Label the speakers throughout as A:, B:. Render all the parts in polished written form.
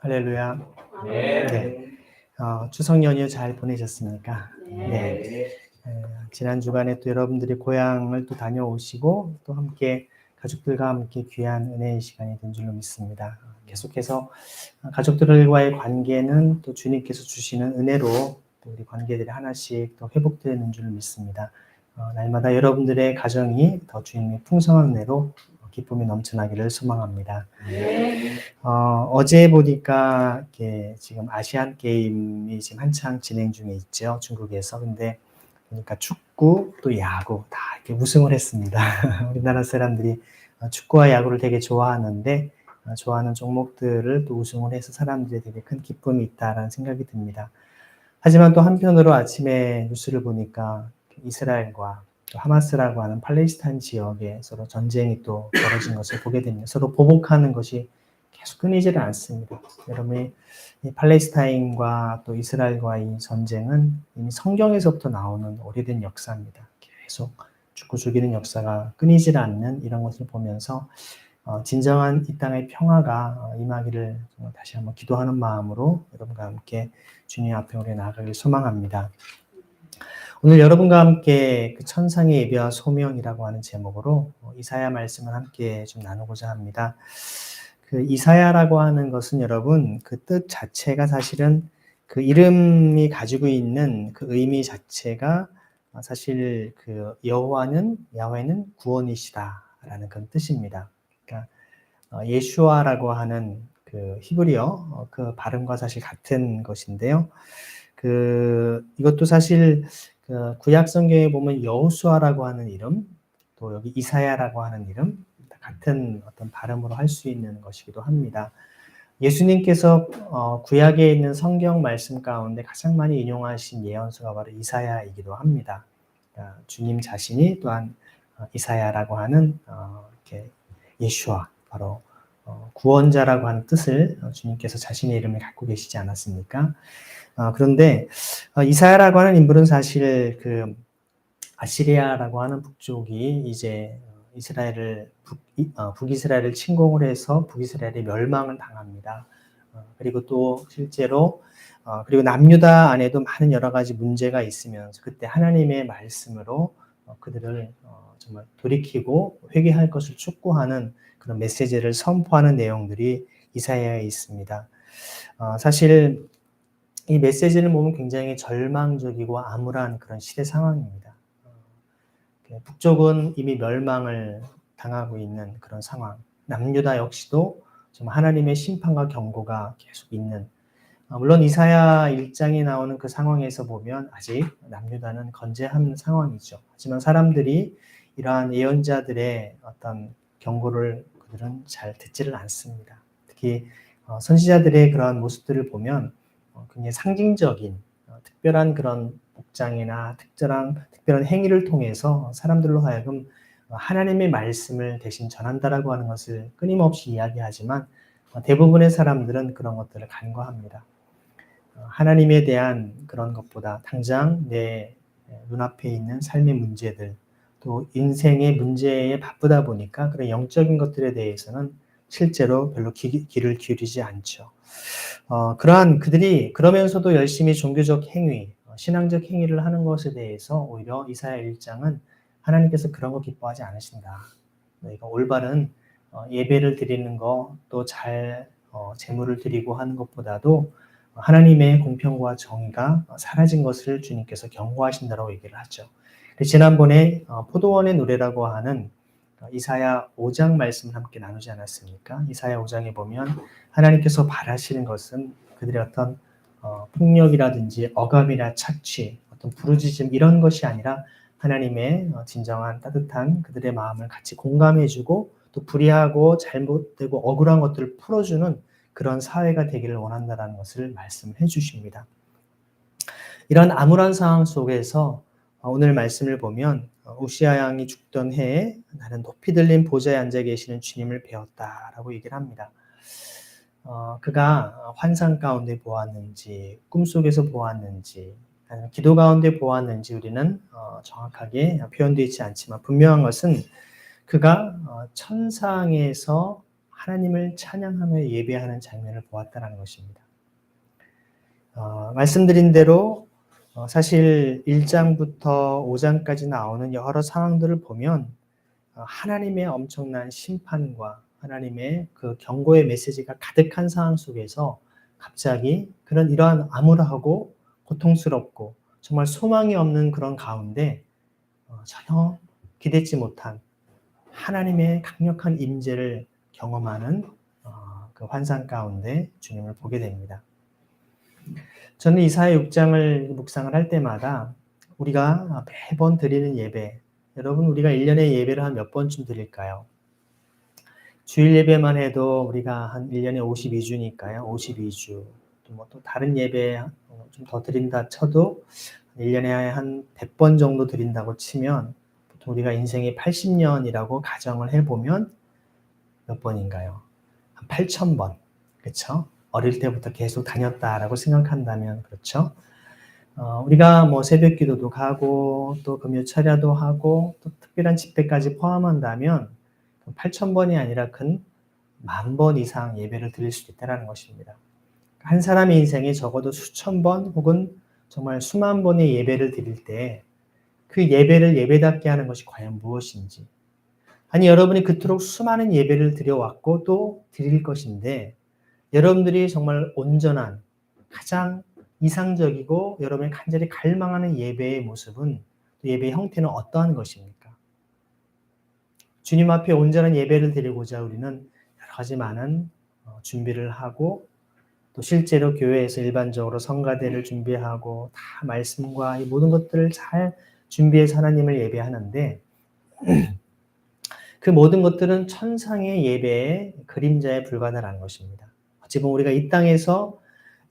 A: 할렐루야.
B: 네.
A: 네. 추석 연휴 잘 보내셨습니까? 네. 지난 주간에 또 여러분들이 고향을 또 다녀오시고 또 함께 가족들과 함께 귀한 은혜의 시간이 된 줄로 믿습니다. 계속해서 가족들과의 관계는 또 주님께서 주시는 은혜로 또 우리 관계들이 하나씩 더 회복되는 줄로 믿습니다. 날마다 여러분들의 가정이 더 주님의 풍성한 은혜로 기쁨이 넘쳐나기를 소망합니다. 어제 보니까 이게 지금 아시안 게임이 지금 한창 진행 중에 있죠, 중국에서. 근데 보니까 축구 또 야구 다 이렇게 우승을 했습니다. 우리나라 사람들이 축구와 야구를 되게 좋아하는데 좋아하는 종목들을 또 우승을 해서 사람들이 되게 큰 기쁨이 있다라는 생각이 듭니다. 하지만 또 한편으로 아침에 뉴스를 보니까 이스라엘과 또 하마스라고 하는 팔레스타인 지역에 서로 전쟁이 또 벌어진 것을 보게 됩니다. 서로 보복하는 것이 계속 끊이지를 않습니다. 여러분이 이 팔레스타인과 또 이스라엘과 이 전쟁은 이미 성경에서부터 나오는 오래된 역사입니다. 계속 죽고 죽이는 역사가 끊이질 않는 이런 것을 보면서 진정한 이 땅의 평화가 임하기를 정말 다시 한번 기도하는 마음으로 여러분과 함께 주님 앞에 우리 나아가길 소망합니다. 오늘 여러분과 함께 그 천상의 예배와 소명이라고 하는 제목으로 이사야 말씀을 함께 좀 나누고자 합니다. 그 이사야라고 하는 것은 여러분 그 뜻 자체가 사실은 그 이름이 가지고 있는 그 의미 자체가 사실 그 야훼는 구원이시다라는 그런 뜻입니다. 그러니까 예슈아라고 하는 그 히브리어 그 발음과 사실 같은 것인데요. 이것도 사실 그 구약 성경에 보면 여호수아라고 하는 이름, 또 여기 이사야라고 하는 이름 같은 어떤 발음으로 할 수 있는 것이기도 합니다. 예수님께서 구약에 있는 성경 말씀 가운데 가장 많이 인용하신 예언서가 바로 이사야이기도 합니다. 그러니까 주님 자신이 또한 이사야라고 하는 이렇게 예슈아, 바로 구원자라고 하는 뜻을 주님께서 자신의 이름을 갖고 계시지 않았습니까? 그런데 이사야라고 하는 인물은 사실 그 아시리아라고 하는 북족이 이제 북이스라엘을 침공을 해서 북이스라엘이 멸망을 당합니다. 그리고 또 실제로 그리고 남유다 안에도 많은 여러 가지 문제가 있으면서 그때 하나님의 말씀으로 그들을 정말 돌이키고 회개할 것을 촉구하는 그런 메시지를 선포하는 내용들이 이사야에 있습니다. 사실 이 메시지를 보면 굉장히 절망적이고 암울한 그런 시대 상황입니다. 북쪽은 이미 멸망을 당하고 있는 그런 상황. 남유다 역시도 좀 하나님의 심판과 경고가 계속 있는. 물론 이사야 1장에 나오는 그 상황에서 보면 아직 남유다는 건재한 상황이죠. 하지만 사람들이 이러한 예언자들의 어떤 경고를 그들은 잘 듣지를 않습니다. 특히 선지자들의 그러한 모습들을 보면 굉장히 상징적인 특별한 그런 복장이나 특별한 행위를 통해서 사람들로 하여금 하나님의 말씀을 대신 전한다라고 하는 것을 끊임없이 이야기하지만 대부분의 사람들은 그런 것들을 간과합니다. 하나님에 대한 그런 것보다 당장 내 눈앞에 있는 삶의 문제들, 또 인생의 문제에 바쁘다 보니까 그런 영적인 것들에 대해서는 실제로 별로 귀를 기울이지 않죠. 그러한 그들이 그러면서도 열심히 종교적 행위, 신앙적 행위를 하는 것에 대해서 오히려 이사야 1장은 하나님께서 그런 거 기뻐하지 않으신다. 너희가 올바른 예배를 드리는 거, 또 잘 제물을 드리고 하는 것보다도 하나님의 공평과 정의가 사라진 것을 주님께서 경고하신다라고 얘기를 하죠. 지난번에 포도원의 노래라고 하는 이사야 5장 말씀을 함께 나누지 않았습니까? 이사야 5장에 보면 하나님께서 바라시는 것은 그들의 어떤 폭력이라든지 억압이나 착취, 어떤 부르짖음 이런 것이 아니라 하나님의 진정한 따뜻한 그들의 마음을 같이 공감해주고 또 불의하고 잘못되고 억울한 것들을 풀어주는 그런 사회가 되기를 원한다는 것을 말씀해 주십니다. 이런 암울한 상황 속에서 오늘 말씀을 보면 우시야 왕이 죽던 해에 나는 높이 들린 보좌에 앉아 계시는 주님을 배웠다라고 얘기를 합니다. 그가 환상 가운데 보았는지 꿈속에서 보았는지 아니면 기도 가운데 보았는지 우리는 정확하게 표현되어 있지 않지만 분명한 것은 그가 천상에서 하나님을 찬양하며 예배하는 장면을 보았다는 것입니다. 말씀드린 대로 사실 1장부터 5장까지 나오는 여러 상황들을 보면 하나님의 엄청난 심판과 하나님의 그 경고의 메시지가 가득한 상황 속에서 갑자기 이러한 암울하고 고통스럽고 정말 소망이 없는 그런 가운데 전혀 기대치 못한 하나님의 강력한 임재를 경험하는 그 환상 가운데 주님을 보게 됩니다. 저는 이사야 6장을 묵상을 할 때마다 우리가 매번 드리는 예배, 여러분 우리가 1년에 예배를 한 몇 번쯤 드릴까요? 주일 예배만 해도 우리가 한 1년에 52주니까요. 52주. 또 다른 예배 좀 더 드린다 쳐도 1년에 한 100번 정도 드린다고 치면 보통 우리가 인생이 80년이라고 가정을 해보면 몇 번인가요? 한 8,000번. 그렇죠? 어릴 때부터 계속 다녔다라고 생각한다면 그렇죠? 우리가 새벽 기도도 가고 또 금요 철야도 하고 또 특별한 집회까지 포함한다면 8,000번이 아니라 근 10,000번 이상 예배를 드릴 수 있다는 것입니다. 한 사람의 인생에 적어도 수천 번 혹은 정말 수만 번의 예배를 드릴 때 그 예배를 예배답게 하는 것이 과연 무엇인지, 아니 여러분이 그토록 수많은 예배를 드려왔고 또 드릴 것인데 여러분들이 정말 온전한 가장 이상적이고 여러분이 간절히 갈망하는 예배의 모습은, 예배의 형태는 어떠한 것입니까? 주님 앞에 온전한 예배를 드리고자 우리는 여러 가지 많은 준비를 하고 또 실제로 교회에서 일반적으로 성가대를 준비하고 다 말씀과 이 모든 것들을 잘 준비해서 하나님을 예배하는데 그 모든 것들은 천상의 예배의 그림자에 불과하다는 것입니다. 어찌 보면 우리가 이 땅에서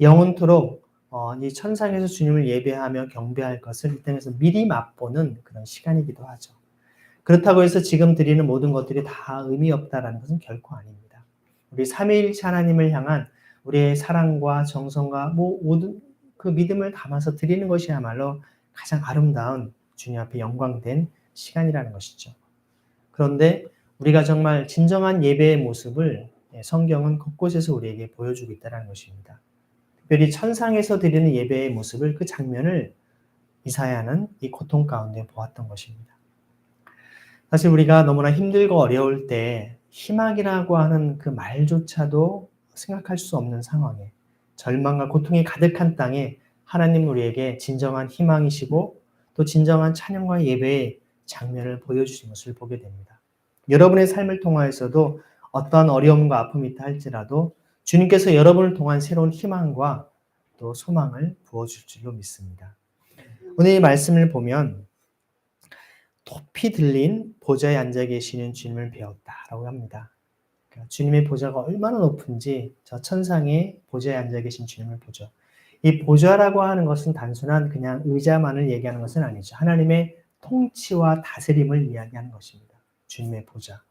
A: 영원토록 이 천상에서 주님을 예배하며 경배할 것을 이 땅에서 미리 맛보는 그런 시간이기도 하죠. 그렇다고 해서 지금 드리는 모든 것들이 다 의미 없다라는 것은 결코 아닙니다. 우리 삼위일체 하나님을 향한 우리의 사랑과 정성과 모든 그 믿음을 담아서 드리는 것이야말로 가장 아름다운 주님 앞에 영광된 시간이라는 것이죠. 그런데 우리가 정말 진정한 예배의 모습을 성경은 곳곳에서 우리에게 보여주고 있다는 것입니다. 특별히 천상에서 드리는 예배의 모습을, 그 장면을 이사야는 이 고통 가운데 보았던 것입니다. 사실 우리가 너무나 힘들고 어려울 때 희망이라고 하는 그 말조차도 생각할 수 없는 상황에, 절망과 고통이 가득한 땅에 하나님 우리에게 진정한 희망이시고 또 진정한 찬양과 예배의 장면을 보여주신 것을 보게 됩니다. 여러분의 삶을 통하여서도 어떠한 어려움과 아픔이 있다 할지라도 주님께서 여러분을 통한 새로운 희망과 또 소망을 부어줄 줄로 믿습니다. 오늘 이 말씀을 보면 높이 들린 보좌에 앉아 계시는 주님을 배웠다라고 합니다. 그러니까 주님의 보좌가 얼마나 높은지 저 천상의 보좌에 앉아 계신 주님을 보죠. 이 보좌라고 하는 것은 단순한 그냥 의자만을 얘기하는 것은 아니죠. 하나님의 통치와 다스림을 이야기하는 것입니다. 주님의 보좌.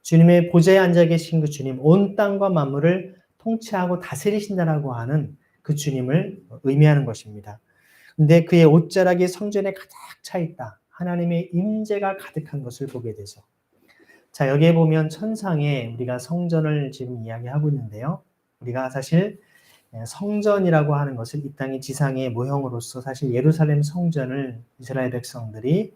A: 주님의 보좌에 앉아 계신 그 주님, 온 땅과 만물을 통치하고 다스리신다라고 하는 그 주님을 의미하는 것입니다. 근데 그의 옷자락이 성전에 가득 차 있다. 하나님의 임재가 가득한 것을 보게 되죠. 자, 여기에 보면 천상에 우리가 성전을 지금 이야기하고 있는데요. 우리가 사실 성전이라고 하는 것을 이 땅의 지상의 모형으로서 사실 예루살렘 성전을 이스라엘 백성들이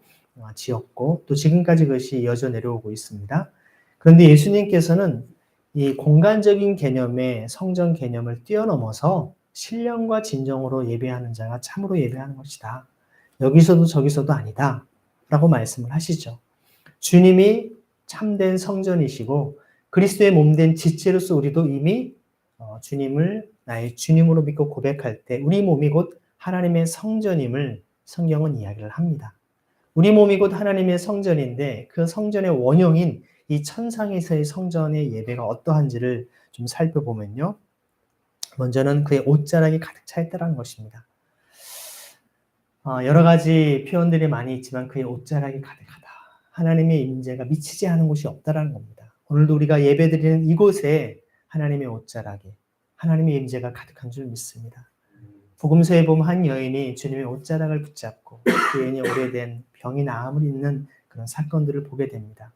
A: 지었고 또 지금까지 그것이 이어져 내려오고 있습니다. 그런데 예수님께서는 이 공간적인 개념의 성전 개념을 뛰어넘어서 신령과 진정으로 예배하는 자가 참으로 예배하는 것이다. 여기서도 저기서도 아니다. 라고 말씀을 하시죠. 주님이 참된 성전이시고 그리스도의 몸된 지체로서 우리도 이미 주님을 나의 주님으로 믿고 고백할 때 우리 몸이 곧 하나님의 성전임을 성경은 이야기를 합니다. 우리 몸이 곧 하나님의 성전인데 그 성전의 원형인 이 천상에서의 성전의 예배가 어떠한지를 좀 살펴보면요. 먼저는 그의 옷자락이 가득 차 있다는 것입니다. 여러 가지 표현들이 많이 있지만 그의 옷자락이 가득하다. 하나님의 임재가 미치지 않은 곳이 없다라는 겁니다. 오늘도 우리가 예배드리는 이곳에 하나님의 옷자락에 하나님의 임재가 가득한 줄 믿습니다. 복음서에 보면 한 여인이 주님의 옷자락을 붙잡고 그 여인이 오래된 병이 나음을 입는 그런 사건들을 보게 됩니다.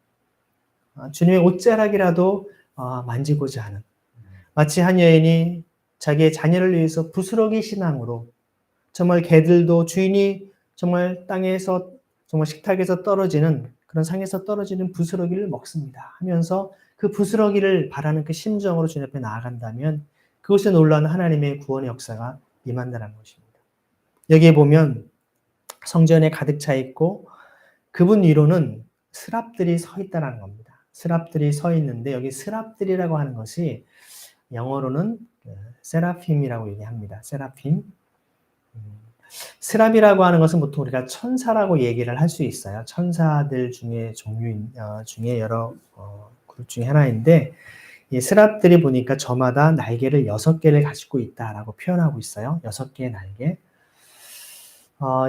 A: 주님의 옷자락이라도 만지고자 하는, 마치 한 여인이 자기의 자녀를 위해서 부스러기 신앙으로 정말 개들도 주인이 정말 땅에서 정말 식탁에서 떨어지는 그런 상에서 떨어지는 부스러기를 먹습니다 하면서 그 부스러기를 바라는 그 심정으로 주님 앞에 나아간다면 그곳에 놀라운 하나님의 구원의 역사가 임한다는 것입니다. 여기에 보면 성전에 가득 차 있고 그분 위로는 스랍들이 서 있다는 겁니다. 스랍들이 서 있는데 여기 스랍들이라고 하는 것이 영어로는 세라핌이라고 얘기합니다. 세라핌. 스랍이라고 하는 것은 보통 우리가 천사라고 얘기를 할 수 있어요. 천사들 중에 중에 여러 그룹 중에 하나인데 이 스랍들이 보니까 저마다 날개를 6개를 가지고 있다라고 표현하고 있어요. 6개의 날개.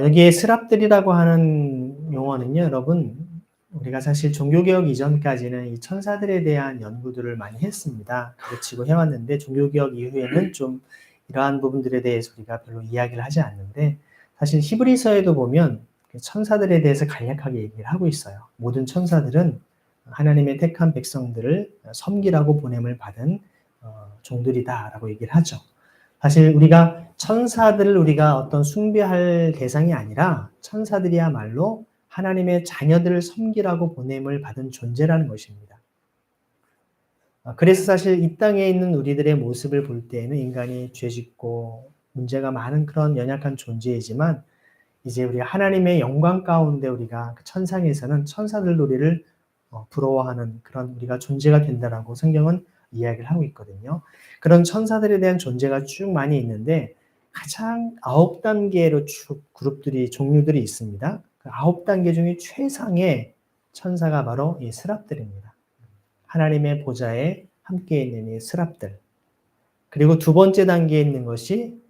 A: 여기에 스랍들이라고 하는 용어는요, 여러분, 우리가 사실 종교개혁 이전까지는 이 천사들에 대한 연구들을 많이 했습니다. 가르치고 해왔는데, 종교개혁 이후에는 좀 이러한 부분들에 대해서 우리가 별로 이야기를 하지 않는데, 사실 히브리서에도 보면 천사들에 대해서 간략하게 얘기를 하고 있어요. 모든 천사들은 하나님의 택한 백성들을 섬기라고 보냄을 받은 종들이다라고 얘기를 하죠. 사실 우리가 천사들을 우리가 어떤 숭배할 대상이 아니라 천사들이야말로 하나님의 자녀들을 섬기라고 보냄을 받은 존재라는 것입니다. 그래서 사실 이 땅에 있는 우리들의 모습을 볼 때에는 인간이 죄짓고 문제가 많은 그런 연약한 존재이지만 이제 우리가 하나님의 영광 가운데 우리가 천상에서는 천사들도 우리를 부러워하는 그런 우리가 존재가 된다라고 성경은 이야기를 하고 있거든요. 그런 천사들에 대한 존재가 쭉 많이 있는데 가장 9단계로 쭉 그룹들이 종류들이 있습니다. 그 9단계 중에 최상의 천사가 바로 이 스랍들입니다. 하나님의 보좌에 함께 있는 이 스랍들. 그리고 두 번째 단계에 있는 것이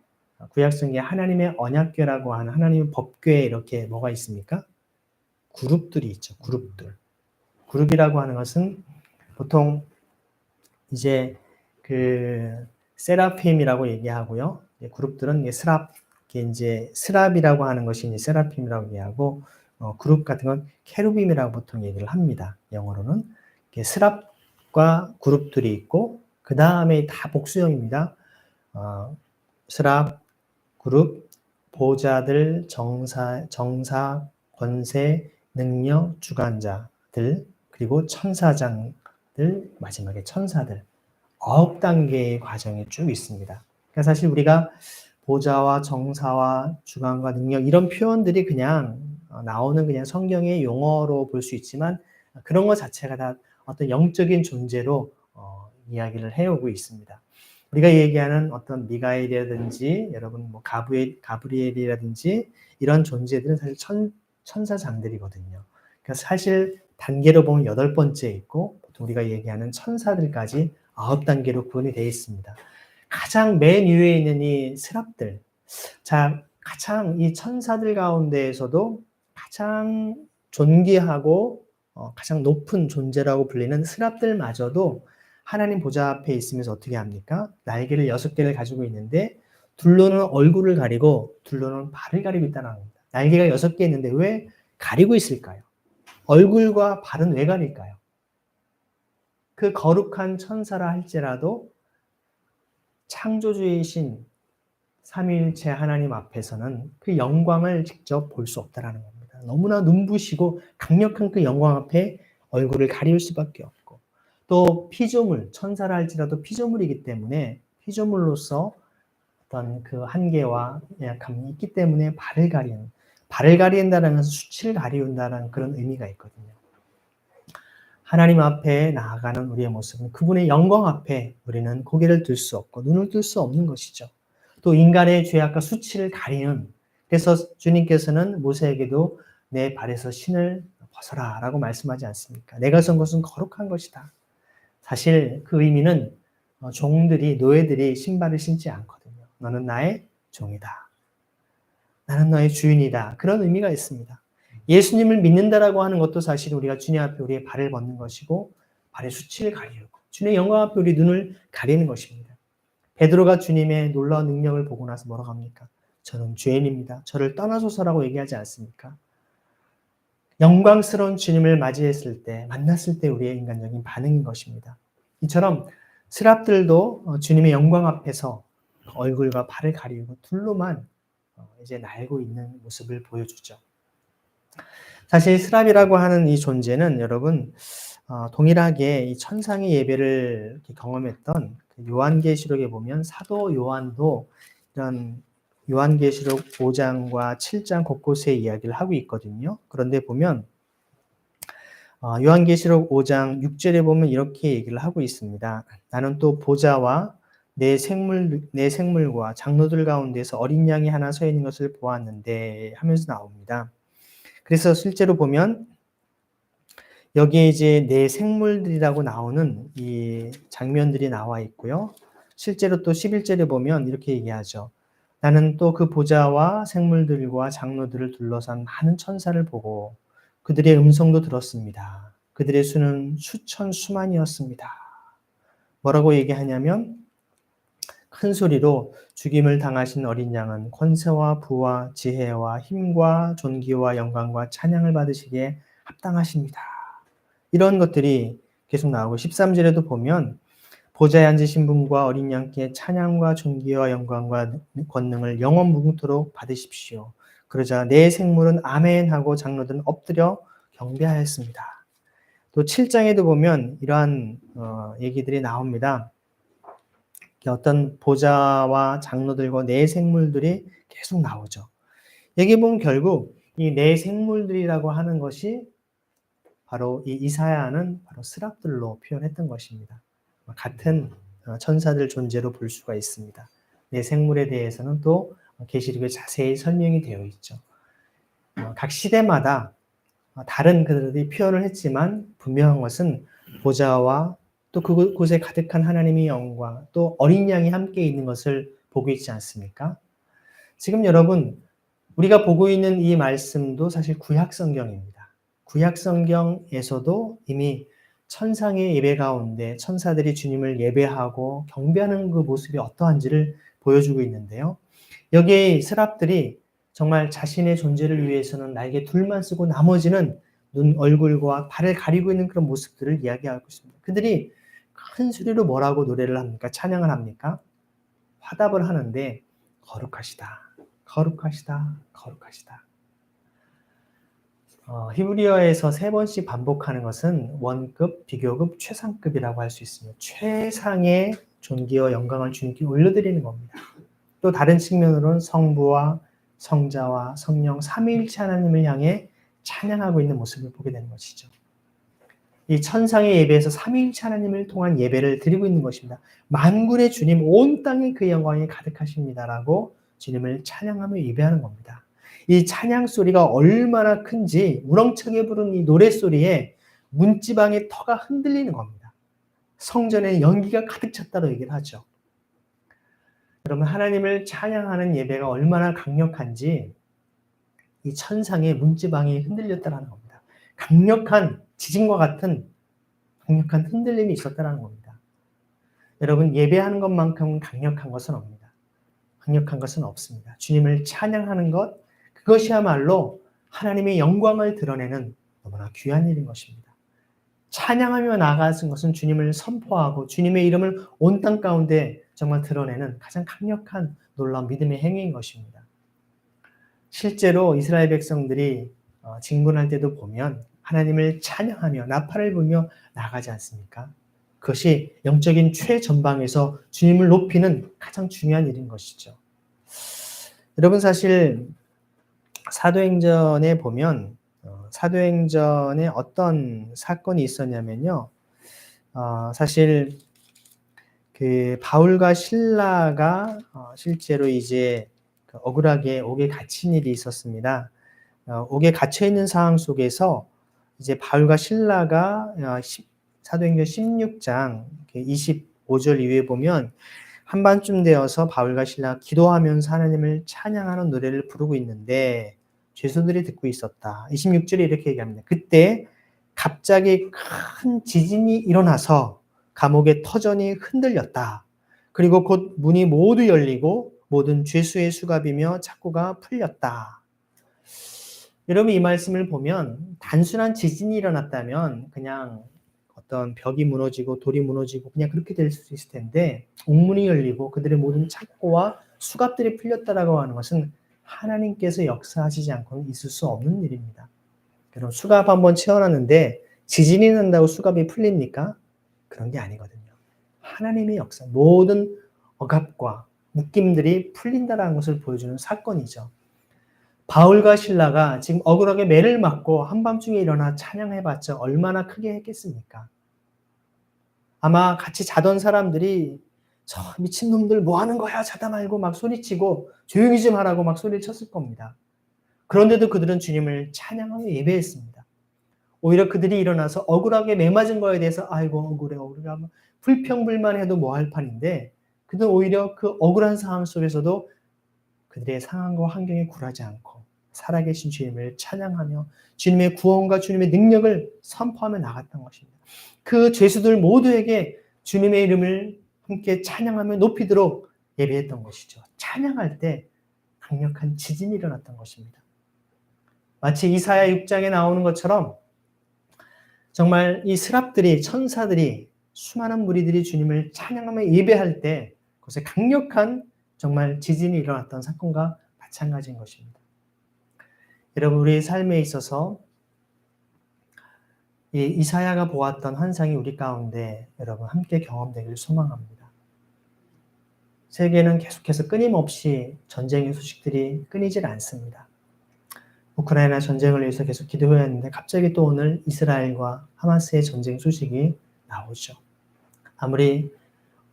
A: 구약성경에 하나님의 언약궤라고 하는 하나님의 법궤에 이렇게 뭐가 있습니까? 그룹들이 있죠. 그룹들. 그룹이라고 하는 것은 보통 이제 그 세라핌이라고 얘기하고요. 그룹들은 스랍, 이제 스랍이라고 하는 것이 이제 세라핌이라고 얘기하고 그룹 같은 건 케루빔이라고 보통 얘기를 합니다. 영어로는 스랍과 그룹들이 있고 그 다음에 다 복수형입니다. 스랍, 그룹, 보좌들, 정사, 권세, 능력, 주관자들, 그리고 천사장들, 마지막에 천사들. 9단계의 과정이 쭉 있습니다. 그러니까 사실 우리가 보좌와 정사와 주관과 능력 이런 표현들이 그냥 나오는 그냥 성경의 용어로 볼 수 있지만 그런 것 자체가 다 어떤 영적인 존재로 이야기를 해오고 있습니다. 우리가 얘기하는 어떤 미가엘이라든지 여러분 뭐 가브리엘이라든지 이런 존재들은 사실 천사장들이거든요. 그러니까 사실 단계로 보면 8번째 있고 보통 우리가 얘기하는 천사들까지 9단계로 구분이 되어 있습니다. 가장 맨 위에 있는 이 스랍들, 자 가장 이 천사들 가운데에서도 가장 존귀하고 가장 높은 존재라고 불리는 스랍들마저도 하나님 보좌 앞에 있으면서 어떻게 합니까? 날개를 6개를 가지고 있는데 둘로는 얼굴을 가리고 둘로는 발을 가리고 있다는 겁니다. 날개가 6개 있는데 왜 가리고 있을까요? 얼굴과 발은 왜 가릴까요? 그 거룩한 천사라 할지라도 창조주이신 삼위일체 하나님 앞에서는 그 영광을 직접 볼 수 없다는 겁니다. 너무나 눈부시고 강력한 그 영광 앞에 얼굴을 가릴 수밖에 없고 또 피조물, 천사라 할지라도 피조물이기 때문에 피조물로서 어떤 그 한계와 약함이 있기 때문에 발을 가린다는 것은 수치를 가리운다는 그런 의미가 있거든요. 하나님 앞에 나아가는 우리의 모습은 그분의 영광 앞에 우리는 고개를 들 수 없고 눈을 뜰 수 없는 것이죠. 또 인간의 죄악과 수치를 가리는, 그래서 주님께서는 모세에게도 내 발에서 신을 벗어라 라고 말씀하지 않습니까? 내가 선 것은 거룩한 것이다. 사실 그 의미는 종들이, 노예들이 신발을 신지 않거든요. 너는 나의 종이다. 나는 너의 주인이다. 그런 의미가 있습니다. 예수님을 믿는다라고 하는 것도 사실 우리가 주님 앞에 우리의 발을 벗는 것이고 발의 수치를 가리고 주님의 영광 앞에 우리 눈을 가리는 것입니다. 베드로가 주님의 놀라운 능력을 보고 나서 뭐라고 합니까? 저는 죄인입니다. 저를 떠나소서라고 얘기하지 않습니까? 영광스러운 주님을 맞이했을 때, 만났을 때 우리의 인간적인 반응인 것입니다. 이처럼 스랍들도 주님의 영광 앞에서 얼굴과 발을 가리고 둘로만 이제 날고 있는 모습을 보여주죠. 사실 스랍이라고 하는 이 존재는 여러분 동일하게 이 천상의 예배를 경험했던 요한계시록에 보면 사도 요한도 이런 요한계시록 5장과 7장 곳곳에 이야기를 하고 있거든요. 그런데 보면 요한계시록 5장 6절에 보면 이렇게 얘기를 하고 있습니다. 나는 또 보좌와 내 생물과 장로들 가운데서 어린 양이 하나 서 있는 것을 보았는데 하면서 나옵니다. 그래서 실제로 보면 여기에 이제 내 생물들이라고 나오는 이 장면들이 나와 있고요. 실제로 또 11절에 보면 이렇게 얘기하죠. 나는 또 그 보좌와 생물들과 장로들을 둘러싼 많은 천사를 보고 그들의 음성도 들었습니다. 그들의 수는 수천 수만이었습니다. 뭐라고 얘기하냐면 큰 소리로 죽임을 당하신 어린 양은 권세와 부와 지혜와 힘과 존귀와 영광과 찬양을 받으시기에 합당하십니다. 이런 것들이 계속 나오고 13절에도 보면 보좌에 앉으신 분과 어린 양께 찬양과 존귀와 영광과 권능을 영원 무궁토록 받으십시오. 그러자 내 생물은 아멘하고 장로들은 엎드려 경배하였습니다. 또 7장에도 보면 이러한 얘기들이 나옵니다. 어떤 보좌와 장로들과 내 생물들이 계속 나오죠. 여기 보면 결국 이 내 생물들이라고 하는 것이 바로 이 이사야는 바로 스랍들로 표현했던 것입니다. 같은 천사들 존재로 볼 수가 있습니다. 내 생물에 대해서는 또 계시록에 자세히 설명이 되어 있죠. 각 시대마다 다른 그들이 표현을 했지만 분명한 것은 보좌와 또 그곳에 가득한 하나님의 영광, 또 어린 양이 함께 있는 것을 보고 있지 않습니까? 지금 여러분, 우리가 보고 있는 이 말씀도 사실 구약 성경입니다. 구약 성경에서도 이미 천상의 예배 가운데 천사들이 주님을 예배하고 경배하는 그 모습이 어떠한지를 보여주고 있는데요. 여기에 스랍들이 정말 자신의 존재를 위해서는 날개 둘만 쓰고 나머지는 눈, 얼굴과 발을 가리고 있는 그런 모습들을 이야기하고 있습니다. 그들이 큰 소리로 뭐라고 노래를 합니까? 찬양을 합니까? 화답을 하는데 거룩하시다, 거룩하시다, 거룩하시다. 히브리어에서 3번씩 반복하는 것은 원급, 비교급, 최상급이라고 할 수 있습니다. 최상의 존귀와 영광을 주님께 올려드리는 겁니다. 또 다른 측면으로는 성부와 성자와 성령 삼위일체 하나님을 향해 찬양하고 있는 모습을 보게 되는 것이죠. 이 천상의 예배에서 삼위일체 하나님을 통한 예배를 드리고 있는 것입니다. 만군의 주님, 온 땅에 그 영광이 가득하십니다라고 주님을 찬양하며 예배하는 겁니다. 이 찬양 소리가 얼마나 큰지 우렁차게 부르는 이 노랫소리에 문지방의 터가 흔들리는 겁니다. 성전에 연기가 가득 찼다고 얘기를 하죠. 여러분, 하나님을 찬양하는 예배가 얼마나 강력한지 이 천상의 문지방이 흔들렸다는 겁니다. 강력한 지진과 같은 강력한 흔들림이 있었다는 겁니다. 여러분, 예배하는 것만큼 강력한 것은 없습니다. 강력한 것은 없습니다. 주님을 찬양하는 것, 그것이야말로 하나님의 영광을 드러내는 너무나 귀한 일인 것입니다. 찬양하며 나아가는 것은 주님을 선포하고 주님의 이름을 온 땅 가운데 정말 드러내는 가장 강력한 놀라운 믿음의 행위인 것입니다. 실제로 이스라엘 백성들이 진군할 때도 보면 하나님을 찬양하며 나팔을 불며 나가지 않습니까? 그것이 영적인 최전방에서 주님을 높이는 가장 중요한 일인 것이죠. 여러분, 사실 사도행전에 보면 사도행전에 어떤 사건이 있었냐면요. 사실 그 바울과 실라가 실제로 이제 억울하게 옥에 갇힌 일이 있었습니다. 옥에 갇혀 있는 상황 속에서 이제 바울과 실라가 사도행전 16장 25절 이후에 보면 한밤쯤 되어서 바울과 실라가 기도하면서 하나님을 찬양하는 노래를 부르고 있는데 죄수들이 듣고 있었다. 26절에 이렇게 얘기합니다. 그때 갑자기 큰 지진이 일어나서 감옥의 터전이 흔들렸다. 그리고 곧 문이 모두 열리고 모든 죄수의 수갑이며 착고가 풀렸다. 여러분, 이 말씀을 보면 단순한 지진이 일어났다면 그냥 어떤 벽이 무너지고 돌이 무너지고 그냥 그렇게 될 수 있을 텐데 옥문이 열리고 그들의 모든 착고와 수갑들이 풀렸다라고 하는 것은 하나님께서 역사하시지 않고는 있을 수 없는 일입니다. 그럼 수갑 한번 채워놨는데 지진이 난다고 수갑이 풀립니까? 그런 게 아니거든요. 하나님의 역사, 모든 억압과 묶임들이 풀린다라는 것을 보여주는 사건이죠. 바울과 실라가 지금 억울하게 매를 맞고 한밤중에 일어나 찬양해봤자 얼마나 크게 했겠습니까? 아마 같이 자던 사람들이 저 미친놈들 뭐 하는 거야 자다 말고 막 소리치고 조용히 좀 하라고 막 소리를 쳤을 겁니다. 그런데도 그들은 주님을 찬양하며 예배했습니다. 오히려 그들이 일어나서 억울하게 매맞은 거에 대해서 아이고 억울해 억울해 불평불만해도 뭐할 판인데 그들은 오히려 그 억울한 상황 속에서도 그들의 상황과 환경에 굴하지 않고 살아계신 주님을 찬양하며 주님의 구원과 주님의 능력을 선포하며 나갔던 것입니다. 그 죄수들 모두에게 주님의 이름을 함께 찬양하며 높이도록 예배했던 것이죠. 찬양할 때 강력한 지진이 일어났던 것입니다. 마치 이사야 6장에 나오는 것처럼 정말 이 스랍들이 천사들이 수많은 무리들이 주님을 찬양하며 예배할 때 그것에 강력한 정말 지진이 일어났던 사건과 마찬가지인 것입니다. 여러분 우리의 삶에 있어서 이 이사야가 보았던 환상이 우리 가운데 여러분 함께 경험되기를 소망합니다. 세계는 계속해서 끊임없이 전쟁의 소식들이 끊이질 않습니다. 우크라이나 전쟁을 위해서 계속 기도해야 했는데 갑자기 또 오늘 이스라엘과 하마스의 전쟁 소식이 나오죠. 아무리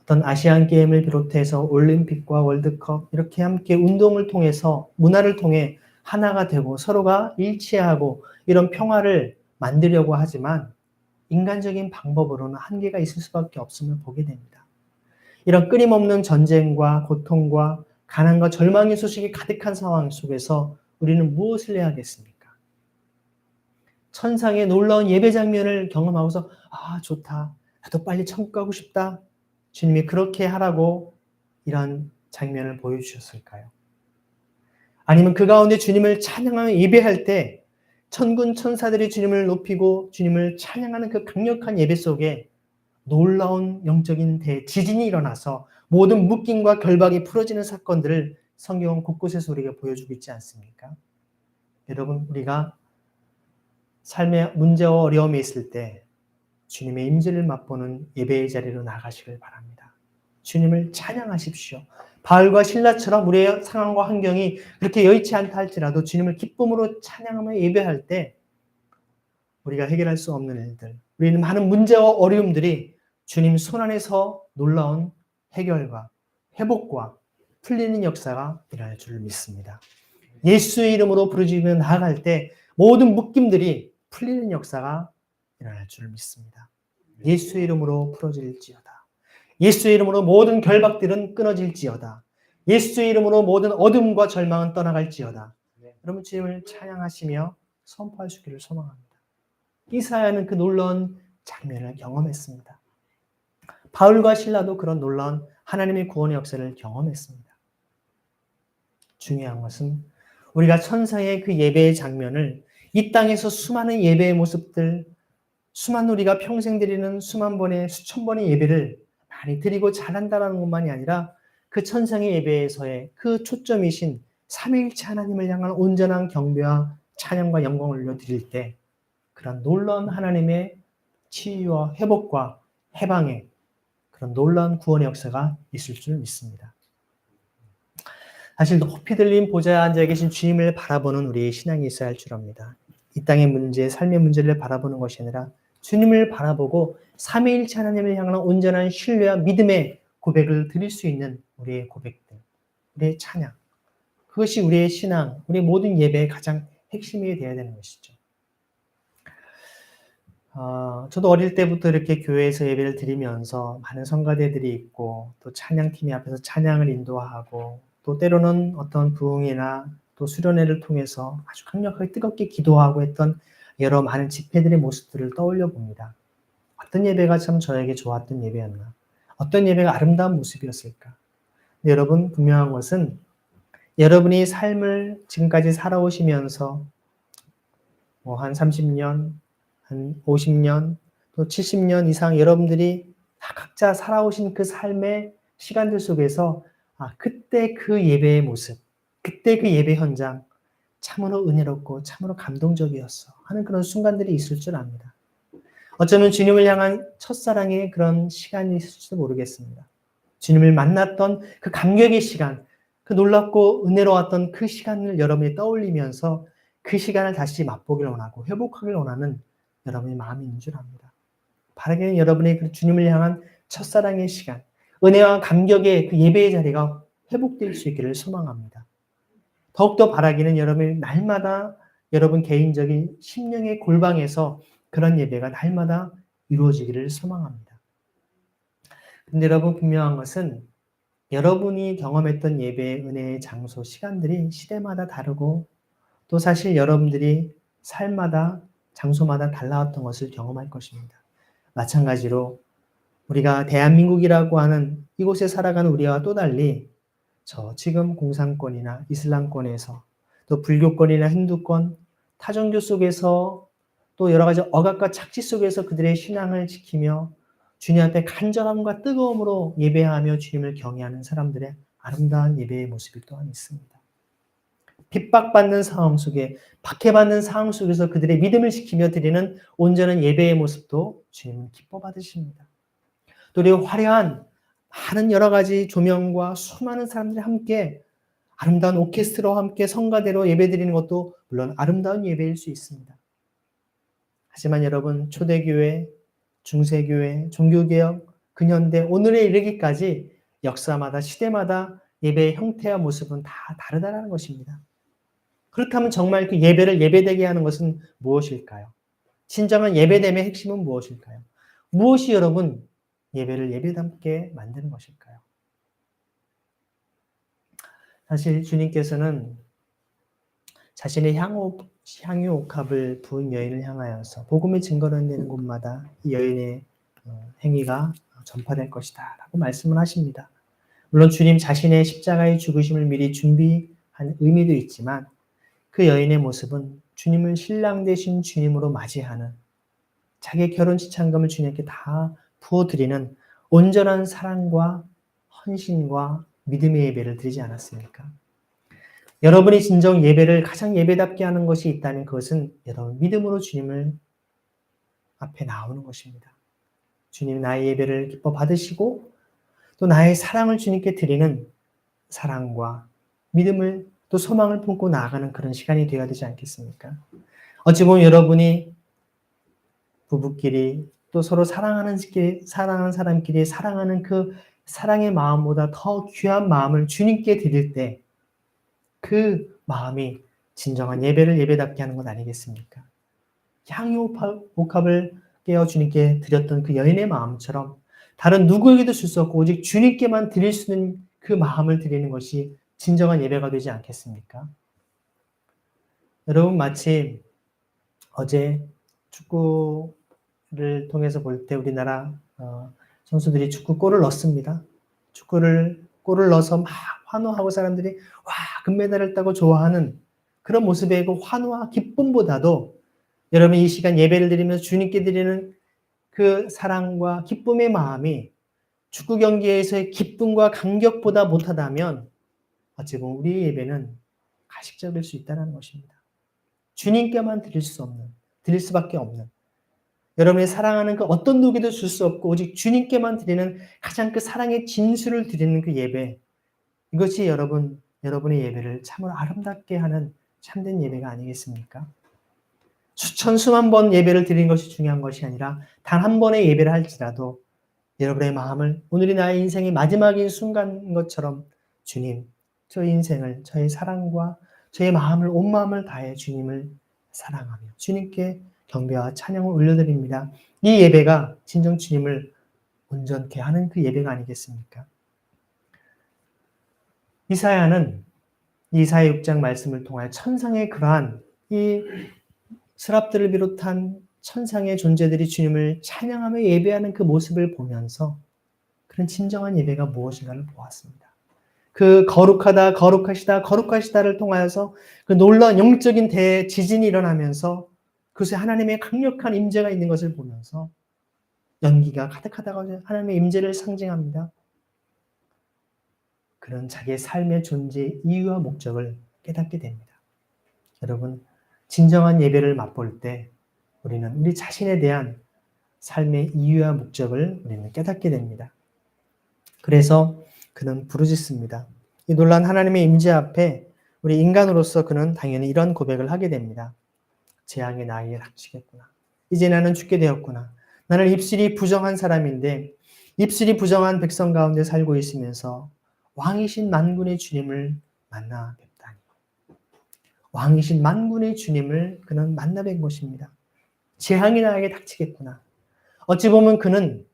A: 어떤 아시안 게임을 비롯해서 올림픽과 월드컵 이렇게 함께 운동을 통해서 문화를 통해 하나가 되고 서로가 일치하고 이런 평화를 만들려고 하지만 인간적인 방법으로는 한계가 있을 수밖에 없음을 보게 됩니다. 이런 끊임없는 전쟁과 고통과 가난과 절망의 소식이 가득한 상황 속에서 우리는 무엇을 해야 하겠습니까? 천상의 놀라운 예배 장면을 경험하고서 아 좋다. 나도 빨리 천국 가고 싶다. 주님이 그렇게 하라고 이런 장면을 보여주셨을까요? 아니면 그 가운데 주님을 찬양하며 예배할 때 천군 천사들이 주님을 높이고 주님을 찬양하는 그 강력한 예배 속에 놀라운 영적인 대지진이 일어나서 모든 묶임과 결박이 풀어지는 사건들을 성경은 곳곳에서 우리가 보여주고 있지 않습니까? 여러분 우리가 삶의 문제와 어려움이 있을 때 주님의 임재를 맛보는 예배의 자리로 나가시길 바랍니다. 주님을 찬양하십시오. 바울과 실라처럼 우리의 상황과 환경이 그렇게 여의치 않다 할지라도 주님을 기쁨으로 찬양하며 예배할 때 우리가 해결할 수 없는 일들, 우리는 많은 문제와 어려움들이 주님 손안에서 놀라운 해결과 회복과 풀리는 역사가 일어날 줄 믿습니다. 예수의 이름으로 부르짖으며 나아갈 때 모든 묶임들이 풀리는 역사가 일어날 줄 믿습니다. 예수의 이름으로 풀어질지어다. 예수의 이름으로 모든 결박들은 끊어질지어다. 예수의 이름으로 모든 어둠과 절망은 떠나갈지어다. 여러분 주님을 찬양하시며 선포할 수 있기를 소망합니다. 이사야는 그 놀라운 장면을 경험했습니다. 바울과 실라도 그런 놀라운 하나님의 구원의 역사를 경험했습니다. 중요한 것은 우리가 천사의 그 예배의 장면을 이 땅에서 수많은 예배의 모습들, 수많은 우리가 평생 드리는 수만 번의 수천 번의 예배를 많이 드리고 잘한다는 것만이 아니라 그 천상의 예배에서의 그 초점이신 삼위일체 하나님을 향한 온전한 경배와 찬양과 영광을 올려드릴 때 그런 놀라운 하나님의 치유와 회복과 해방의 그런 놀라운 구원의 역사가 있을 줄 믿습니다. 사실 높이 들린 보좌에 앉아 계신 주님을 바라보는 우리의 신앙이 있어야 할 줄 압니다. 이 땅의 문제, 삶의 문제를 바라보는 것이 아니라 주님을 바라보고 삼위일체 하나님을 향한 온전한 신뢰와 믿음의 고백을 드릴 수 있는 우리의 고백들, 우리의 찬양. 그것이 우리의 신앙, 우리의 모든 예배의 가장 핵심이 되어야 되는 것이죠. 저도 어릴 때부터 이렇게 교회에서 예배를 드리면서 많은 성가대들이 있고 또 찬양팀이 앞에서 찬양을 인도하고 또 때로는 어떤 부흥이나 또 수련회를 통해서 아주 강력하게 뜨겁게 기도하고 했던 여러 많은 집회들의 모습들을 떠올려 봅니다. 어떤 예배가 참 저에게 좋았던 예배였나? 어떤 예배가 아름다운 모습이었을까? 근데 여러분 분명한 것은 여러분이 삶을 지금까지 살아오시면서 한 30년, 한 50년, 또 70년 이상 여러분들이 다 각자 살아오신 그 삶의 시간들 속에서 그때 그 예배의 모습, 그때 그 예배 현장 참으로 은혜롭고 참으로 감동적이었어 하는 그런 순간들이 있을 줄 압니다. 어쩌면 주님을 향한 첫사랑의 그런 시간이 있을지도 모르겠습니다. 주님을 만났던 그 감격의 시간, 그 놀랍고 은혜로웠던 그 시간을 여러분이 떠올리면서 그 시간을 다시 맛보기를 원하고 회복하기를 원하는 여러분의 마음이 있는 줄 압니다. 바라기는 여러분의 그 주님을 향한 첫사랑의 시간, 은혜와 감격의 그 예배의 자리가 회복될 수 있기를 소망합니다. 더욱더 바라기는 여러분이 날마다 여러분 개인적인 심령의 골방에서 그런 예배가 날마다 이루어지기를 소망합니다. 근데 여러분 분명한 것은 여러분이 경험했던 예배의 은혜의 장소, 시간들이 시대마다 다르고 또 사실 여러분들이 삶마다 장소마다 달라왔던 것을 경험할 것입니다. 마찬가지로 우리가 대한민국이라고 하는 이곳에 살아가는 우리와 또 달리 저 지금 공산권이나 이슬람권에서 또 불교권이나 힌두권, 타종교 속에서 또 여러 가지 억압과 착취 속에서 그들의 신앙을 지키며 주님 앞에 간절함과 뜨거움으로 예배하며 주님을 경외하는 사람들의 아름다운 예배의 모습이 또한 있습니다. 핍박받는 상황 속에, 박해받는 상황 속에서 그들의 믿음을 지키며 드리는 온전한 예배의 모습도 주님은 기뻐 받으십니다. 또 우리 화려한 많은 여러 가지 조명과 수많은 사람들이 함께 아름다운 오케스트라와 함께 성가대로 예배드리는 것도 물론 아름다운 예배일 수 있습니다. 하지만 여러분 초대교회, 중세교회, 종교개혁, 근현대 오늘에 이르기까지 역사마다 시대마다 예배의 형태와 모습은 다 다르다는 것입니다. 그렇다면 정말 그 예배를 예배되게 하는 것은 무엇일까요? 진정한 예배됨의 핵심은 무엇일까요? 무엇이 여러분 예배를 예배답게 만드는 것일까요? 사실 주님께서는 자신의 향유 옥합을 부은 여인을 향하여서 복음의 증거를 내는 곳마다 이 여인의 행위가 전파될 것이다 라고 말씀을 하십니다. 물론 주님 자신의 십자가의 죽으심을 미리 준비한 의미도 있지만 그 여인의 모습은 주님을 신랑 되신 주님으로 맞이하는 자기의 결혼 지참금을 주님께 다 부어드리는 온전한 사랑과 헌신과 믿음의 예배를 드리지 않았습니까? 여러분이 진정 예배를 가장 예배답게 하는 것이 있다면 그것은 여러분 믿음으로 주님을 앞에 나오는 것입니다. 주님 나의 예배를 기뻐 받으시고 또 나의 사랑을 주님께 드리는 사랑과 믿음을 또 소망을 품고 나아가는 그런 시간이 되어야 되지 않겠습니까? 어찌 보면 여러분이 부부끼리 또 서로 사랑하는 사람끼리 사랑하는 그 사랑의 마음보다 더 귀한 마음을 주님께 드릴 때 그 마음이 진정한 예배를 예배답게 하는 것 아니겠습니까? 향유 옥합을 깨어 주님께 드렸던 그 여인의 마음처럼 다른 누구에게도 줄 수 없고 오직 주님께만 드릴 수 있는 그 마음을 드리는 것이 진정한 예배가 되지 않겠습니까? 여러분 마치 어제 축구를 통해서 볼 때 우리나라 선수들이 축구골을 넣습니다. 골을 넣어서 막 환호하고 사람들이 와 금메달을 따고 좋아하는 그런 모습의 그 환호와 기쁨보다도 여러분 이 시간 예배를 드리면서 주님께 드리는 그 사랑과 기쁨의 마음이 축구 경기에서의 기쁨과 감격보다 못하다면 어찌 보면 우리의 예배는 가식적일 수 있다는 것입니다. 주님께만 드릴 수밖에 없는 여러분의 사랑하는 그 어떤 누구에도 줄 수 없고 오직 주님께만 드리는 가장 그 사랑의 진수를 드리는 그 예배 이것이 여러분의 예배를 참으로 아름답게 하는 참된 예배가 아니겠습니까? 수천 수만 번 예배를 드리는 것이 중요한 것이 아니라 단 한 번의 예배를 할지라도 여러분의 마음을 오늘이 나의 인생의 마지막인 순간인 것처럼 주님, 저의 인생을 저의 사랑과 저의 마음을 온 마음을 다해 주님을 사랑하며 주님께 경배와 찬양을 올려드립니다. 이 예배가 진정 주님을 온전케 하는 그 예배가 아니겠습니까? 이사야 6장 말씀을 통하여 천상의 그러한 이 스랍들을 비롯한 천상의 존재들이 주님을 찬양하며 예배하는 그 모습을 보면서 그런 진정한 예배가 무엇인가를 보았습니다. 그 거룩하다, 거룩하시다, 거룩하시다를 통하여서 그 놀라운 영적인 대지진이 일어나면서 그것에 하나님의 강력한 임재가 있는 것을 보면서 연기가 가득하다고 하나님의 임재를 상징합니다. 그런 자기의 삶의 존재의 이유와 목적을 깨닫게 됩니다. 여러분, 진정한 예배를 맛볼 때 우리는 우리 자신에 대한 삶의 이유와 목적을 우리는 깨닫게 됩니다. 그래서 그는 부르짖습니다. 이 놀란 하나님의 임재 앞에 우리 인간으로서 그는 당연히 이런 고백을 하게 됩니다. 재앙이 나에게 닥치겠구나. 이제 나는 죽게 되었구나. 나는 입술이 부정한 사람인데 입술이 부정한 백성 가운데 살고 있으면서 왕이신 만군의 주님을 만나 뵙다니. 왕이신 만군의 주님을 그는 만나 뵌 것입니다. 재앙이 나에게 닥치겠구나. 어찌 보면 그는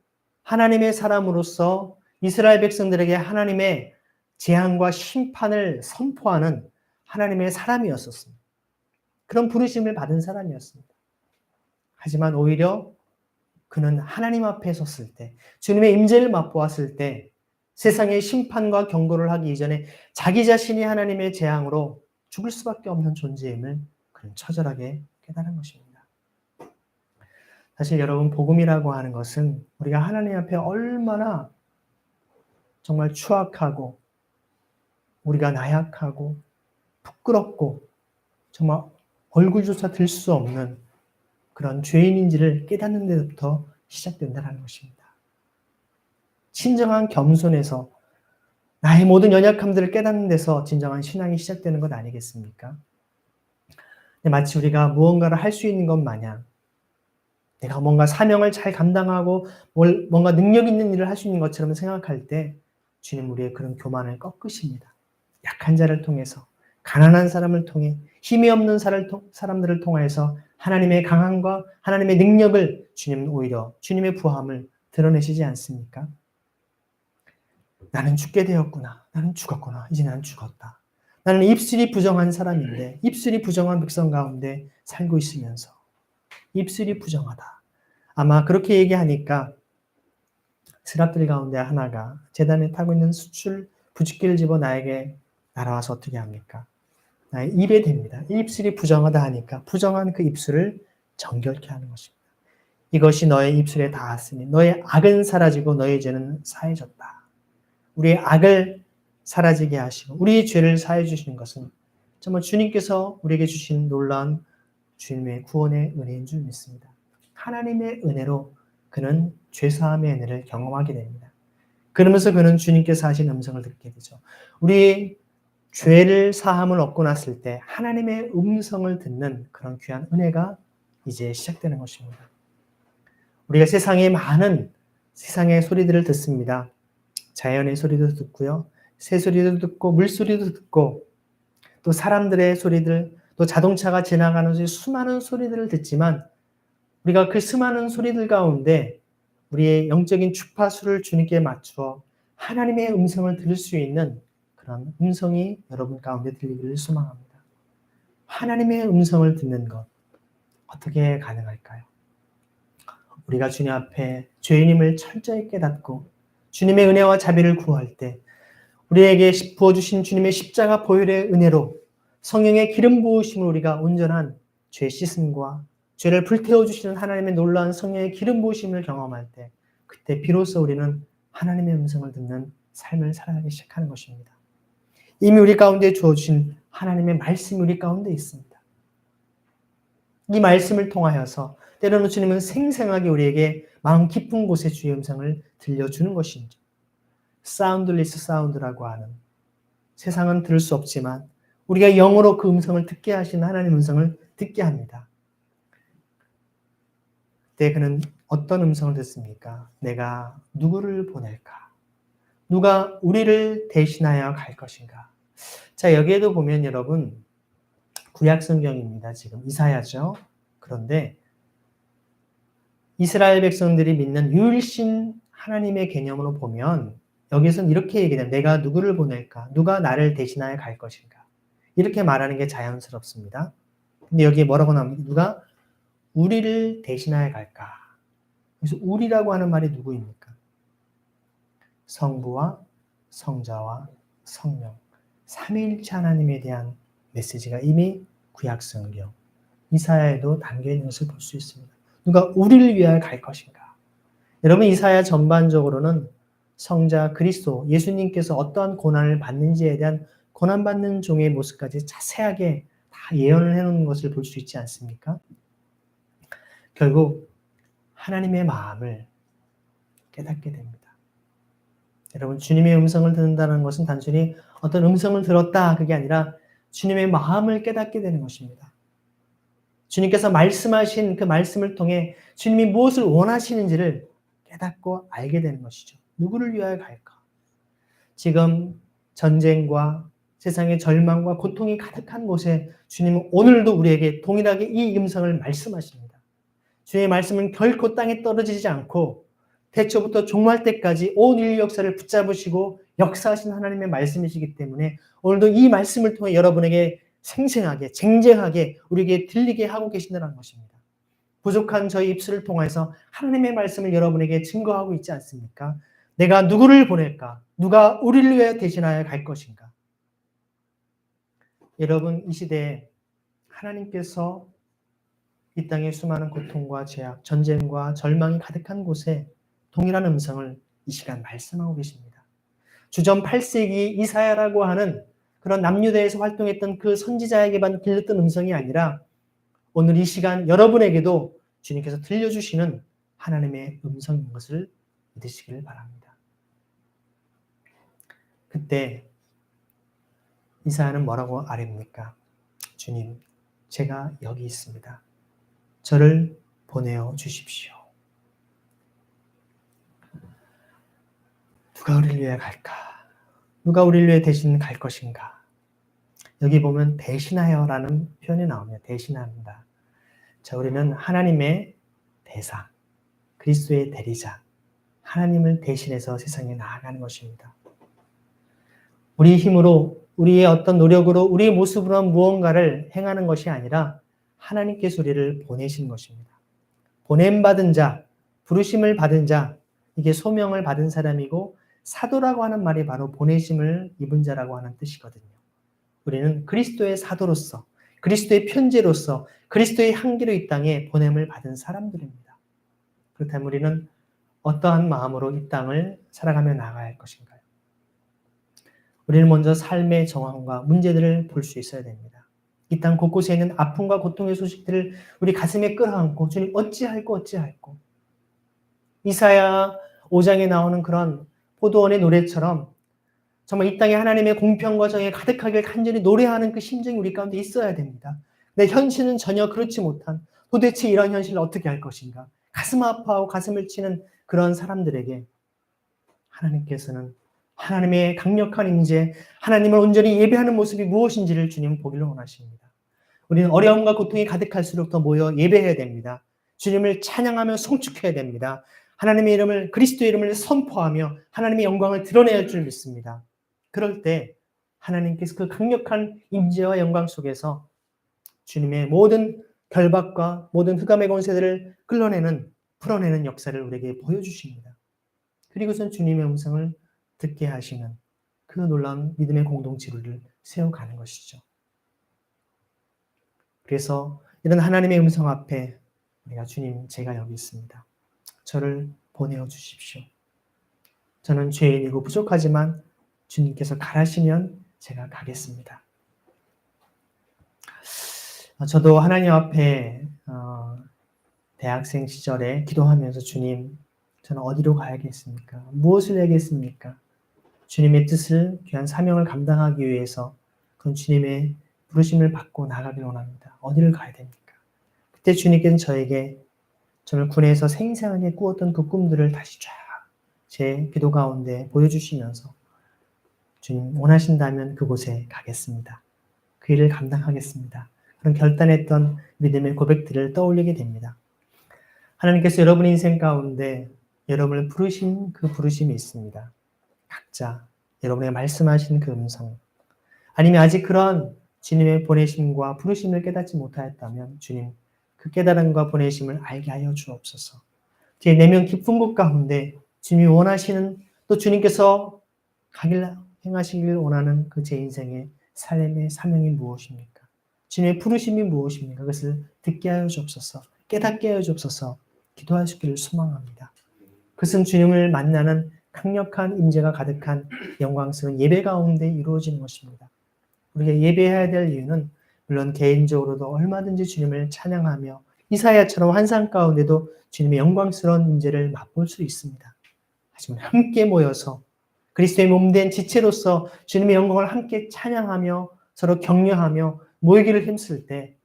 A: 하나님의 사람으로서 이스라엘 백성들에게 하나님의 재앙과 심판을 선포하는 하나님의 사람이었었습니다. 그런 부르심을 받은 사람이었습니다. 하지만 오히려 그는 하나님 앞에 섰을 때, 주님의 임재를 맛보았을 때 세상의 심판과 경고를 하기 이전에 자기 자신이 하나님의 재앙으로 죽을 수밖에 없는 존재임을 그는 처절하게 깨달은 것입니다. 사실 여러분, 복음이라고 하는 것은 우리가 하나님 앞에 얼마나 정말 추악하고 우리가 나약하고 부끄럽고 정말 얼굴조차 들 수 없는 그런 죄인인지를 깨닫는 데부터 시작된다는 것입니다. 진정한 겸손에서 나의 모든 연약함들을 깨닫는 데서 진정한 신앙이 시작되는 것 아니겠습니까? 마치 우리가 무언가를 할 수 있는 것 마냥 내가 뭔가 사명을 잘 감당하고 뭔가 능력 있는 일을 할 수 있는 것처럼 생각할 때 주님 우리의 그런 교만을 꺾으십니다. 약한 자를 통해서, 가난한 사람을 통해, 힘이 없는 사람들을 통해서 하나님의 강함과 하나님의 능력을 주님은 오히려 주님의 부함을 드러내시지 않습니까? 나는 죽게 되었구나. 나는 죽었구나. 이제 나는 죽었다. 나는 입술이 부정한 사람인데 입술이 부정한 백성 가운데 살고 있으면서 입술이 부정하다. 아마 그렇게 얘기하니까 스랍들 가운데 하나가 제단에 타고 있는 수출 부싯기를 집어 나에게 날아와서 어떻게 합니까? 나의 입에 댑니다. 입술이 부정하다 하니까 부정한 그 입술을 정결케 하는 것입니다. 이것이 너의 입술에 닿았으니 너의 악은 사라지고 너의 죄는 사해졌다. 우리의 악을 사라지게 하시고 우리의 죄를 사해 주시는 것은 정말 주님께서 우리에게 주신 놀라운 주님의 구원의 은혜인 줄 믿습니다. 하나님의 은혜로 그는 죄사함의 은혜를 경험하게 됩니다. 그러면서 그는 주님께서 하신 음성을 듣게 되죠. 우리 죄를 사함을 얻고 났을 때 하나님의 음성을 듣는 그런 귀한 은혜가 이제 시작되는 것입니다. 우리가 세상의 많은 세상의 소리들을 듣습니다. 자연의 소리도 듣고요. 새 소리도 듣고 물소리도 듣고 또 사람들의 소리들, 또 자동차가 지나가는 수많은 소리들을 듣지만 우리가 그 수많은 소리들 가운데 우리의 영적인 주파수를 주님께 맞추어 하나님의 음성을 들을 수 있는 그런 음성이 여러분 가운데 들리기를 소망합니다. 하나님의 음성을 듣는 것 어떻게 가능할까요? 우리가 주님 앞에 죄인임을 철저히 깨닫고 주님의 은혜와 자비를 구할 때 우리에게 부어주신 주님의 십자가 보혈의 은혜로 성령의 기름 부으심을 우리가 온전한 죄 씻음과 죄를 불태워주시는 하나님의 놀라운 성령의 기름 부으심을 경험할 때 그때 비로소 우리는 하나님의 음성을 듣는 삶을 살아가기 시작하는 것입니다. 이미 우리 가운데 주어주신 하나님의 말씀이 우리 가운데 있습니다. 이 말씀을 통하여서 때로는 주님은 생생하게 우리에게 마음 깊은 곳에 주의 음성을 들려주는 것이죠. 사운드리스 사운드라고 하는 세상은 들을 수 없지만 우리가 영으로 그 음성을 듣게 하시는 하나님의 음성을 듣게 합니다. 그때 그는 어떤 음성을 듣습니까? 내가 누구를 보낼까? 누가 우리를 대신하여 갈 것인가? 자, 여기에도 보면 여러분 구약 성경입니다. 지금 이사야죠. 그런데 이스라엘 백성들이 믿는 유일신 하나님의 개념으로 보면 여기서는 이렇게 얘기해요. 내가 누구를 보낼까? 누가 나를 대신하여 갈 것인가? 이렇게 말하는 게 자연스럽습니다. 근데 여기에 뭐라고 나옵니까? 누가 우리를 대신하여 갈까? 그래서 우리라고 하는 말이 누구입니까? 성부와 성자와 성령. 삼위일체 하나님에 대한 메시지가 이미 구약 성경 이사야에도 담겨 있는 것을 볼 수 있습니다. 누가 우리를 위하여 갈 것인가? 여러분, 이사야 전반적으로는 성자 그리스도 예수님께서 어떠한 고난을 받는지에 대한 고난받는 종의 모습까지 자세하게 다 예언을 해놓은 것을 볼 수 있지 않습니까? 결국 하나님의 마음을 깨닫게 됩니다. 여러분, 주님의 음성을 듣는다는 것은 단순히 어떤 음성을 들었다 그게 아니라 주님의 마음을 깨닫게 되는 것입니다. 주님께서 말씀하신 그 말씀을 통해 주님이 무엇을 원하시는지를 깨닫고 알게 되는 것이죠. 누구를 위하여 갈까? 지금 전쟁과 세상의 절망과 고통이 가득한 곳에 주님은 오늘도 우리에게 동일하게 이 음성을 말씀하십니다. 주의 말씀은 결코 땅에 떨어지지 않고 태초부터 종말 때까지 온 인류 역사를 붙잡으시고 역사하신 하나님의 말씀이시기 때문에 오늘도 이 말씀을 통해 여러분에게 생생하게 쟁쟁하게 우리에게 들리게 하고 계신다는 것입니다. 부족한 저희 입술을 통해서 하나님의 말씀을 여러분에게 증거하고 있지 않습니까? 내가 누구를 보낼까? 누가 우리를 위해 대신하여 갈 것인가? 여러분, 이 시대에 하나님께서 이 땅의 수많은 고통과 죄악, 전쟁과 절망이 가득한 곳에 동일한 음성을 이 시간 말씀하고 계십니다. 주전 8세기 이사야라고 하는 그런 남유대에서 활동했던 그 선지자에게만 들렸던 음성이 아니라 오늘 이 시간 여러분에게도 주님께서 들려주시는 하나님의 음성인 것을 믿으시기를 바랍니다. 그때 이사야는 뭐라고 아뢰입니까? 주님, 제가 여기 있습니다. 저를 보내어 주십시오. 누가 우리를 위해 갈까? 누가 우리를 위해 대신 갈 것인가? 여기 보면 대신하여라는 표현이 나오며 대신한다. 자, 우리는 하나님의 대사, 그리스도의 대리자, 하나님을 대신해서 세상에 나아가는 것입니다. 우리 힘으로, 우리의 어떤 노력으로, 우리의 모습으로 무언가를 행하는 것이 아니라 하나님께서 우리를 보내신 것입니다. 보냄받은 자, 부르심을 받은 자, 이게 소명을 받은 사람이고 사도라고 하는 말이 바로 보내심을 입은 자라고 하는 뜻이거든요. 우리는 그리스도의 사도로서, 그리스도의 편지로서, 그리스도의 향기로 이 땅에 보냄을 받은 사람들입니다. 그렇다면 우리는 어떠한 마음으로 이 땅을 살아가며 나아가야 할 것인가요? 우리는 먼저 삶의 정황과 문제들을 볼 수 있어야 됩니다. 이 땅 곳곳에 있는 아픔과 고통의 소식들을 우리 가슴에 끌어안고 주님 어찌할꼬 어찌할꼬. 이사야 5장에 나오는 그런 포도원의 노래처럼 정말 이 땅에 하나님의 공평과 정의에 가득하게 간절히 노래하는 그 심정이 우리 가운데 있어야 됩니다. 내 현실은 전혀 그렇지 못한 도대체 이런 현실을 어떻게 할 것인가. 가슴 아파하고 가슴을 치는 그런 사람들에게 하나님께서는 하나님의 강력한 임재, 하나님을 온전히 예배하는 모습이 무엇인지를 주님은 보기를 원하십니다. 우리는 어려움과 고통이 가득할수록 더 모여 예배해야 됩니다. 주님을 찬양하며 송축해야 됩니다. 하나님의 이름을, 그리스도의 이름을 선포하며 하나님의 영광을 드러내야 할 줄 믿습니다. 그럴 때 하나님께서 그 강력한 임재와 영광 속에서 주님의 모든 결박과 모든 흑암의 권세들을 끌어내는, 풀어내는 역사를 우리에게 보여주십니다. 그리고선 주님의 음성을 듣게 하시는 그 놀라운 믿음의 공동체를 세워가는 것이죠. 그래서 이런 하나님의 음성 앞에 우리가 주님, 제가 여기 있습니다. 저를 보내어 주십시오. 저는 죄인이고 부족하지만 주님께서 가라시면 제가 가겠습니다. 저도 하나님 앞에 대학생 시절에 기도하면서 주님, 저는 어디로 가야겠습니까? 무엇을 해야겠습니까? 주님의 뜻을, 귀한 사명을 감당하기 위해서 그런 주님의 부르심을 받고 나가길 원합니다. 어디를 가야 됩니까? 그때 주님께서는 저에게 저를 군에서 생생하게 꾸었던 그 꿈들을 다시 쫙 제 기도 가운데 보여주시면서 주님 원하신다면 그곳에 가겠습니다. 그 일을 감당하겠습니다. 그런 결단했던 믿음의 고백들을 떠올리게 됩니다. 하나님께서 여러분의 인생 가운데 여러분을 부르신 그 부르심이 있습니다. 각자 여러분에게 말씀하신 그 음성, 아니면 아직 그런 주님의 보내심과 부르심을 깨닫지 못하였다면 주님 그 깨달음과 보내심을 알게 하여 주옵소서. 제 내면 깊은 곳 가운데 주님이 원하시는, 또 주님께서 가길 행하시길 원하는 그 제 인생의 삶의 사명이 무엇입니까? 주님의 부르심이 무엇입니까? 그것을 듣게 하여 주옵소서, 깨닫게 하여 주옵소서. 기도하시기를 소망합니다. 그것은 주님을 만나는 강력한 임재가 가득한 영광스러운 예배 가운데 이루어지는 것입니다. 우리가 예배해야 될 이유는 물론 개인적으로도 얼마든지 주님을 찬양하며 이사야처럼 환상 가운데도 주님의 영광스러운 임재를 맛볼 수 있습니다. 하지만 함께 모여서 그리스도의 몸된 지체로서 주님의 영광을 함께 찬양하며 서로 격려하며 모이기를 힘쓸 때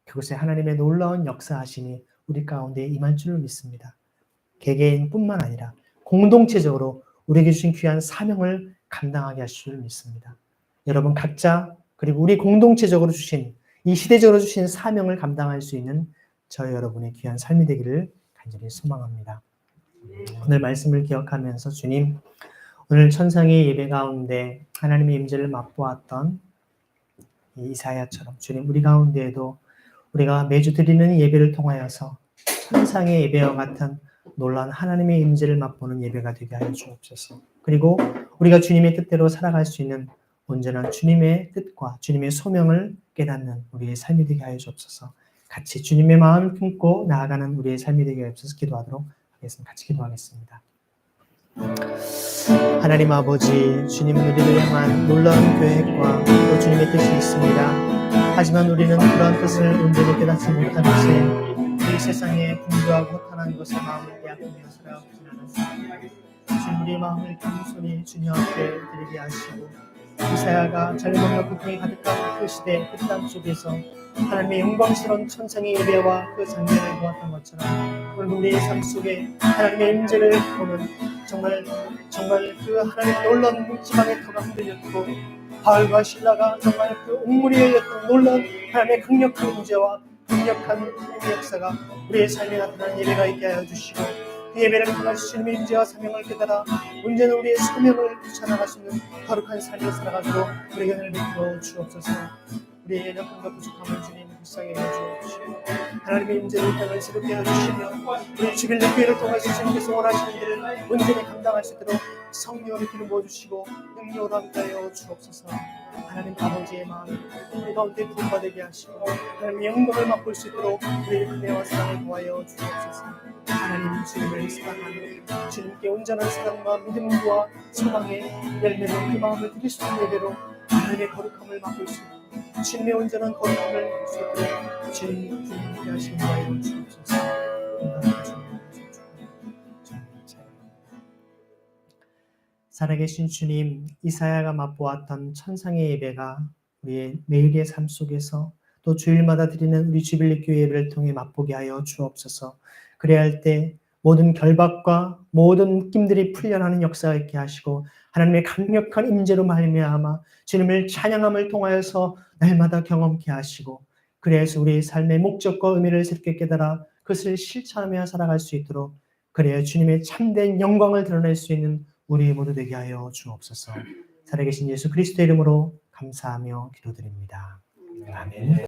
A: 그곳에 하나님의 놀라운 역사하심이 우리 가운데 임할 줄을 믿습니다. 개개인뿐만 아니라 공동체적으로 우리에게 주신 귀한 사명을 감당하게 하실 줄 믿습니다. 여러분 각자 그리고 우리 공동체적으로 주신 이 시대적으로 주신 사명을 감당할 수 있는 저희 여러분의 귀한 삶이 되기를 간절히 소망합니다. 오늘 말씀을 기억하면서 주님 오늘 천상의 예배 가운데 하나님의 임재를 맛보았던 이사야처럼 주님 우리 가운데에도 우리가 매주 드리는 예배를 통하여서 천상의 예배와 같은 놀라운 하나님의 임재를 맛보는 예배가 되게 하여 주옵소서. 그리고 우리가 주님의 뜻대로 살아갈 수 있는 온전한 주님의 뜻과 주님의 소명을 깨닫는 우리의 삶이 되게 하여 주옵소서. 같이 주님의 마음을 품고 나아가는 우리의 삶이 되게 하옵소서. 기도하도록 하겠습니다. 같이 기도하겠습니다. 하나님 아버지, 주님은 우리를 향한 놀라운 계획과 또 주님의 뜻이 있습니다. 하지만 우리는 그러한 뜻을 온전히 깨닫지 못한 것에 이 세상에 분주하고 허탄한 것에 마음을 빼앗기며 살아가고 지나는 주님 우리의 마음을 겸손히 주님 앞에 드리게 하시고 이사야가 절망과 고통이 가득한 그 시대 그 땅 속에서 하나님의 영광스러운 천상의 예배와 그 장면을 보았던 것처럼 오늘 우리의 삶 속에 하나님의 임재를 보는 정말 그 하나님의 놀라운 지방의 터가 흔들렸고 바울과 신라가 정말 그 옥문이 열렸던 놀라운 하나님의 강력한 임재와 강력한 역사가 우리의 삶에 나타나는 예배가 있게 하여 주시고 그 예배를 통해 주님의 임재와 사명을 깨달아 언제나 우리의 소명을 붙여나갈 수 있는 거룩한 삶을 살아가도록 우리에게 은혜를 베풀어 주옵소서. 우리의 연약함과 부족함을 주님 불쌍히 여겨주시고 하나님의 임재를 향해 새롭게 해주시며 우리 주빌리 교회를 통해서 주님께서 원하시는 일을 온전히 감당할 수 있도록 성령을 기름 부어주시고 능력으로 함께하여 주옵소서. 하나님 아버지의 마음을 우리 가운데 부흥받게 하시고 하나님의 영광을 맛볼 수 있도록 우리의 은혜와 사랑을 도하여 주옵소서. 하나님 주님을 사랑하며 주님께 온전한 사랑과 믿음과 소망의 열매로 그 마음을 드릴 수 있는 예배로 하나님의 거룩함을 맛볼 수 있도록 주님의 온전한 거룩함을 볼 수 있도록 주님 함께 하시는 자여 주옵소서. 살아계신 주님, 이사야가 맛보았던 천상의 예배가 우리의 매일의 삶 속에서 또 주일마다 드리는 우리 주빌리 교회 예배를 통해 맛보게 하여 주옵소서. 그래야 할 때 모든 결박과 모든 느낌들이 풀려나는 역사가 있게 하시고 하나님의 강력한 임재로 말미암아 주님을 찬양함을 통하여서 날마다 경험케 하시고 그래서 우리의 삶의 목적과 의미를 새롭게 깨달아 그것을 실천하며 살아갈 수 있도록 그래야 주님의 참된 영광을 드러낼 수 있는 우리 모두 되게 하여 주옵소서. 살아계신 예수 그리스도의 이름으로 감사하며 기도드립니다. 아멘.